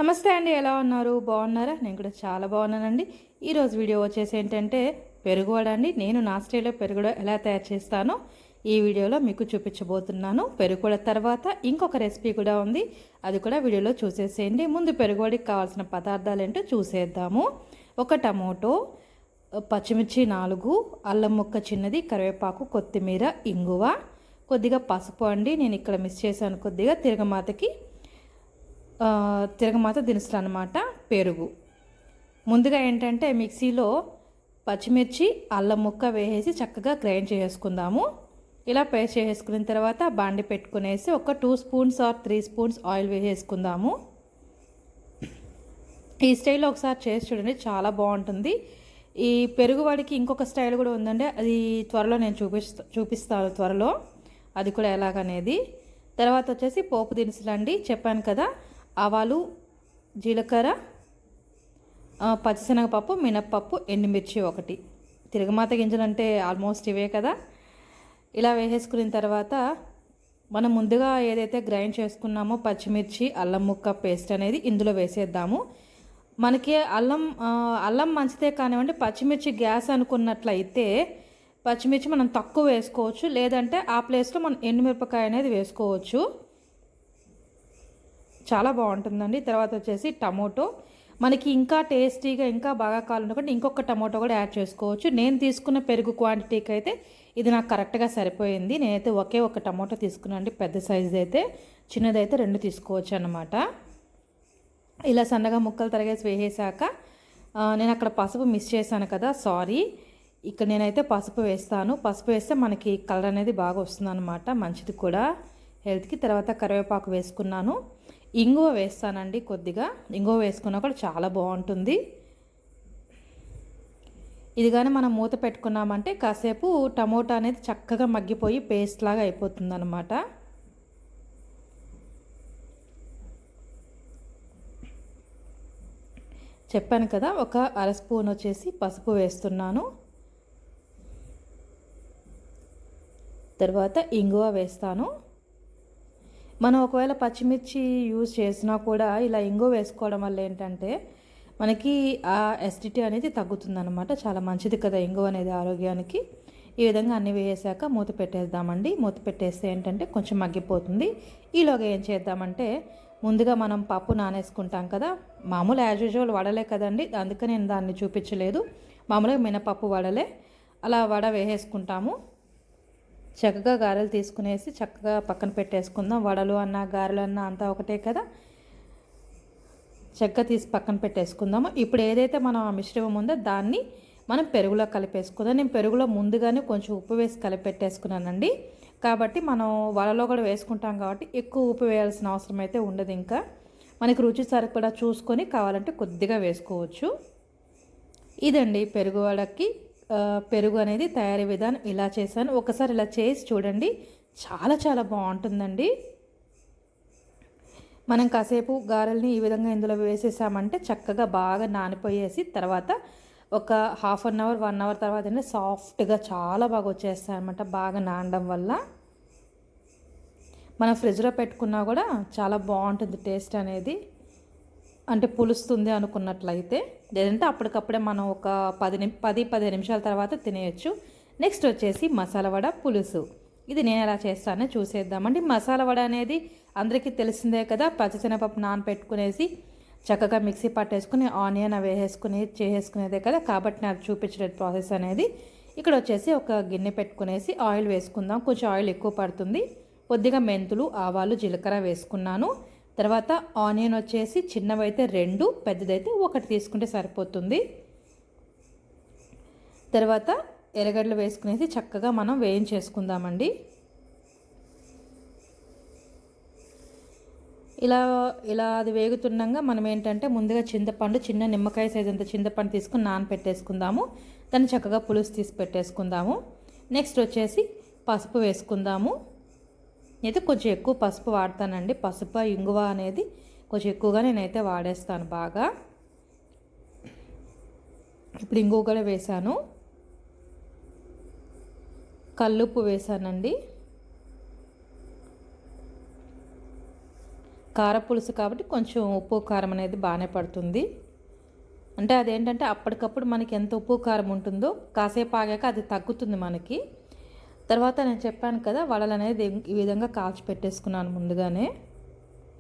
నమస్తే అండి, ఎలా ఉన్నారు? బాగున్నారా? నేను కూడా చాలా బాగున్నానండి. ఈరోజు వీడియో వచ్చేసి ఏంటంటే పెరుగు వడ అండి. నేను నా స్టైల్లో పెరుగు వడ ఎలా తయారు చేస్తానో ఈ వీడియోలో మీకు చూపించబోతున్నాను. పెరుగు వడ తర్వాత ఇంకొక రెసిపీ కూడా ఉంది, అది కూడా వీడియోలో చూసేసేయండి. ముందు పెరుగు వడకి కావాల్సిన పదార్థాలు ఏంటో చూసేద్దాము. ఒక టమోటో, పచ్చిమిర్చి 4, అల్లం ముక్క చిన్నది, కరివేపాకు, కొత్తిమీర, ఇంగువ, కొద్దిగా పసుపు అండి. నేను ఇక్కడ మిక్స్ చేశాను కొద్దిగా తిరగమాత దినుసులు అనమాట. పెరుగు ముందుగా ఏంటంటే మిక్సీలో పచ్చిమిర్చి, అల్లం ముక్క వేసేసి చక్కగా గ్రైండ్ చేసుకుందాము. ఇలా పేస్ట్ చేసుకున్న తర్వాత బాండి పెట్టుకునేసి ఒక 2 స్పూన్స్ ఆర్ 3 స్పూన్స్ ఆయిల్ వేసేసుకుందాము. ఈ స్టైల్లో ఒకసారి చేసి చూడండి, చాలా బాగుంటుంది. ఈ పెరుగు వాడికి ఇంకొక స్టైల్ కూడా ఉందండి, అది త్వరలో నేను చూపిస్తాను త్వరలో, అది కూడా ఎలాగనేది. తర్వాత వచ్చేసి పోపు దినుసులు అండి. చెప్పాను కదా, ఆవాలు, జీలకర్ర, పచ్చిశనగపప్పు, మినప్పప్పు, ఎండుమిర్చి ఒకటి. తిరగమాత గింజలు అంటే ఆల్మోస్ట్ ఇవే కదా. ఇలా వేసేసుకున్న తర్వాత మనం ముందుగా ఏదైతే గ్రైండ్ చేసుకున్నామో పచ్చిమిర్చి, అల్లం ముక్క పేస్ట్ అనేది ఇందులో వేసేద్దాము. మనకి అల్లం మంచిదే కానివ్వండి, పచ్చిమిర్చి గ్యాస్ అనుకున్నట్లయితే పచ్చిమిర్చి మనం తక్కువ వేసుకోవచ్చు, లేదంటే ఆ ప్లేస్లో మనం ఎండుమిరపకాయ అనేది వేసుకోవచ్చు. చాలా బాగుంటుందండి. తర్వాత వచ్చేసి టమోటో, మనకి ఇంకా టేస్టీగా ఇంకా బాగా కావాలనుకుంటే ఇంకొక టమోటో కూడా యాడ్ చేసుకోవచ్చు. నేను తీసుకున్న పెరుగు క్వాంటిటీకి అయితే ఇది నాకు కరెక్ట్గా సరిపోయింది. నేనైతే ఒకే ఒక టమోటో తీసుకున్నాను, పెద్ద సైజు అయితే. చిన్నదైతే 2 తీసుకోవచ్చు అన్నమాట. ఇలా సన్నగా ముక్కలు తరిగేసి వేసేసాక నేను అక్కడ పసుపు మిస్ చేశాను కదా, సారీ. ఇక్కడ నేనైతే పసుపు వేస్తాను. పసుపు వేస్తే మనకి కలర్ అనేది బాగా వస్తుంది అనమాట, మంచిది కూడా హెల్త్కి. తర్వాత కరివేపాకు వేసుకున్నాను, ఇంగువ వేస్తానండి. కొద్దిగా ఇంగువ వేసుకున్నా కూడా చాలా బాగుంటుంది. ఇది కానీ మనం మూత పెట్టుకున్నామంటే కాసేపు టమోటా అనేది చక్కగా మగ్గిపోయి పేస్ట్ లాగా అయిపోతుంది అనమాట. చెప్పాను కదా, ఒక అర స్పూన్ వచ్చేసి పసుపు వేస్తున్నాను. తర్వాత ఇంగువ వేస్తాను. మనం ఒకవేళ పచ్చిమిర్చి యూజ్ చేసినా కూడా ఇలా ఇంగువ వేసుకోవడం వల్ల ఏంటంటే మనకి ఆ ఎసిడిటీ అనేది తగ్గుతుందన్నమాట. చాలా మంచిది కదా ఇంగువ అనేది ఆరోగ్యానికి. ఈ విధంగా అన్నీ వేసాక మూత పెట్టేద్దామండి. మూత పెట్టేస్తే ఏంటంటే కొంచెం మగ్గిపోతుంది. ఈలోగా ఏం చేద్దామంటే ముందుగా మనం పప్పు నానేసుకుంటాం కదా, మామూలు యాజ్ యూజువల్ వడలే కదండి, అందుకని నేను దాన్ని చూపించలేదు. మామూలుగా మినపప్పు వడలే, అలా వడ వేసేసుకుంటాము. చక్కగా గారెలు తీసుకునేసి చక్కగా పక్కన పెట్టేసుకుందాం. వడలు అన్నా గారెలు అన్నా అంతా ఒకటే కదా, చక్కగా తీసి పక్కన పెట్టేసుకుందాము. ఇప్పుడు ఏదైతే మనం ఆ మిశ్రమం ఉందో దాన్ని మనం పెరుగులో కలిపేసుకుందాం. నేను పెరుగులో ముందుగానే కొంచెం ఉప్పు వేసి కలిపెట్టేసుకున్నానండి, కాబట్టి మనం వడలో కూడా వేసుకుంటాం కాబట్టి ఎక్కువ ఉప్పు వేయాల్సిన అవసరం అయితే ఉండదు. ఇంకా మనకి రుచి సరిపడా చూసుకొని కావాలంటే కొద్దిగా వేసుకోవచ్చు. ఇదండి పెరుగు వడకి పెరుగు అనేది తయారీ విధానం. ఇలా చేశాను, ఒకసారి ఇలా చేసి చూడండి, చాలా చాలా బాగుంటుందండి. మనం కాసేపు గారెల్ని ఈ విధంగా ఇందులో వేసేసామంటే చక్కగా బాగా నానిపోయేసి తర్వాత ఒక ½ అన్ అవర్ 1 అవర్ తర్వాత సాఫ్ట్గా చాలా బాగా వచ్చేస్తాయి అన్నమాట, బాగా నానడం వల్ల. మనం ఫ్రిడ్జ్లో పెట్టుకున్నా కూడా చాలా బాగుంటుంది టేస్ట్ అనేది, అంటే పులుస్తుంది అనుకున్నట్లయితే. లేదంటే అప్పటికప్పుడే మనం ఒక 10-15 నిమిషాల తర్వాత తినేయచ్చు. నెక్స్ట్ వచ్చేసి మసాలా వడ పులుసు. ఇది నేను ఎలా చేస్తానో చూసేద్దామండి. మసాలా వడ అనేది అందరికీ తెలిసిందే కదా, పచ్చిశనగపప్పు నానపెట్టుకునేసి చక్కగా మిక్సీ పట్టేసుకుని ఆనియన్ అవి వేసేసుకుని చేసేసుకునేదే కదా, కాబట్టి నాకు చూపించలేదు ప్రాసెస్ అనేది. ఇక్కడ వచ్చేసి ఒక గిన్నె పెట్టుకునేసి ఆయిల్ వేసుకుందాం. కొంచెం ఆయిల్ ఎక్కువ పడుతుంది. కొద్దిగా మెంతులు, ఆవాలు, జీలకర్ర వేసుకున్నాను. తర్వాత ఆనియన్ వచ్చేసి చిన్నవైతే 2, పెద్దదైతే 1 తీసుకుంటే సరిపోతుంది. తర్వాత ఎర్రగడ్డలు వేసుకునేసి చక్కగా మనం వేయించేసుకుందామండి. ఇలా అది వేగుతుండగా మనం ఏంటంటే ముందుగా చింతపండు, చిన్న నిమ్మకాయ సైజ్ అంత చింతపండు తీసుకుని నానపెట్టేసుకుందాము. దాన్ని చక్కగా పులుసు తీసి పెట్టేసుకుందాము. నెక్స్ట్ వచ్చేసి పసుపు వేసుకుందాము. అయితే కొంచెం ఎక్కువ పసుపు వాడతానండి. పసుపు, ఇంగువ అనేది కొంచెం ఎక్కువగా నేనైతే వాడేస్తాను బాగా. ఇప్పుడు ఇంగువ కూడా వేసాను, కల్లుప్పు వేసానండి. కారపులుసు కాబట్టి కొంచెం ఉప్పు కారం అనేది బాగానే పడుతుంది. అంటే అదేంటంటే అప్పటికప్పుడు మనకి ఎంత ఉప్పు కారం ఉంటుందో కాసేపు ఆగాక అది తగ్గుతుంది మనకి. తర్వాత నేను చెప్పాను కదా, వడలు అనేది ఈ విధంగా కాల్చి పెట్టేసుకున్నాను ముందుగానే.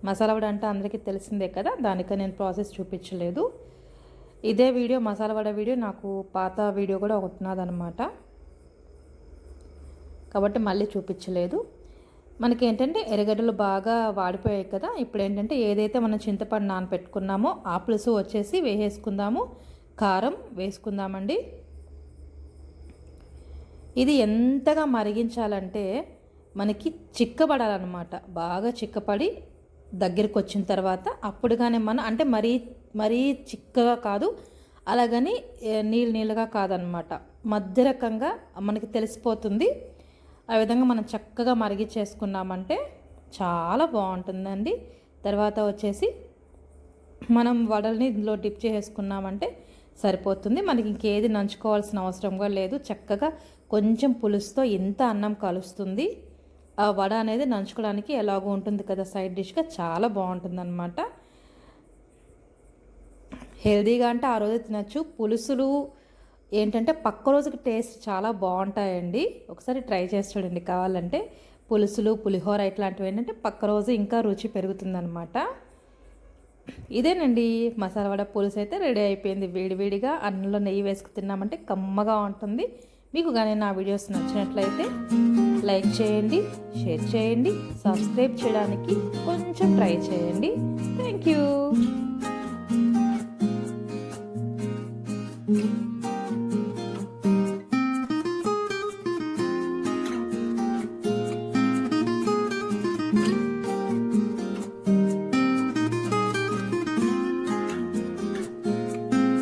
మసాలా వడ అంటే అందరికీ తెలిసిందే కదా, దానికని నేను ప్రాసెస్ చూపించలేదు. ఇదే వీడియో మసాలా వడ వీడియో నాకు పాత వీడియో కూడా ఒకటి ఉన్నదనమాట, కాబట్టి మళ్ళీ చూపించలేదు. మనకి ఏంటంటే ఎర్రగడ్డలు బాగా వాడిపోయాయి కదా, ఇప్పుడు ఏంటంటే ఏదైతే మనం చింతపండు నానబెట్టుకున్నామో ఆ పులుసు వచ్చేసి వేసేసుకుందాము. కారం వేసుకుందామండి. ఇది ఎంతగా మరిగించాలంటే మనకి చిక్కబడాలన్నమాట. బాగా చిక్కపడి దగ్గరికి వచ్చిన తర్వాత అప్పుడుగానే మనం అంటే మరీ చిక్కగా కాదు, అలాగని నీళ్ళుగా కాదనమాట, మధ్య రకంగా మనకి తెలిసిపోతుంది. ఆ విధంగా మనం చక్కగా మరిగించేసుకున్నామంటే చాలా బాగుంటుందండి. తర్వాత వచ్చేసి మనం వడల్ని ఇందులో డిప్ చేసుకున్నామంటే సరిపోతుంది. మనకి ఇంకేది నంచుకోవాల్సిన అవసరం కూడా లేదు. చక్కగా కొంచెం పులుసుతో ఇంత అన్నం కలుస్తుంది. ఆ వడ అనేది నంచుకోవడానికి ఎలాగో ఉంటుంది కదా, సైడ్ డిష్గా చాలా బాగుంటుందన్నమాట. హెల్దీగా అంటే ఆ రోజే తినచ్చు. పులుసులు ఏంటంటే పక్క రోజుకి టేస్ట్ చాలా బాగుంటాయండి. ఒకసారి ట్రై చేసి చూడండి కావాలంటే. పులుసులు, పులిహోర ఇట్లాంటివి ఏంటంటే పక్క రోజు ఇంకా రుచి పెరుగుతుందన్నమాట. ఇదేనండి మసాలా వడ పులుసు అయితే రెడీ అయిపోయింది. వేడివేడిగా అన్నంలో నెయ్యి వేసుకు తిన్నామంటే కమ్మగా ఉంటుంది. మీకు కానీ నా వీడియోస్ నచ్చినట్లయితే లైక్ చేయండి, షేర్ చేయండి, సబ్స్క్రైబ్ చేయడానికి కొంచెం ట్రై చేయండి. Thank you.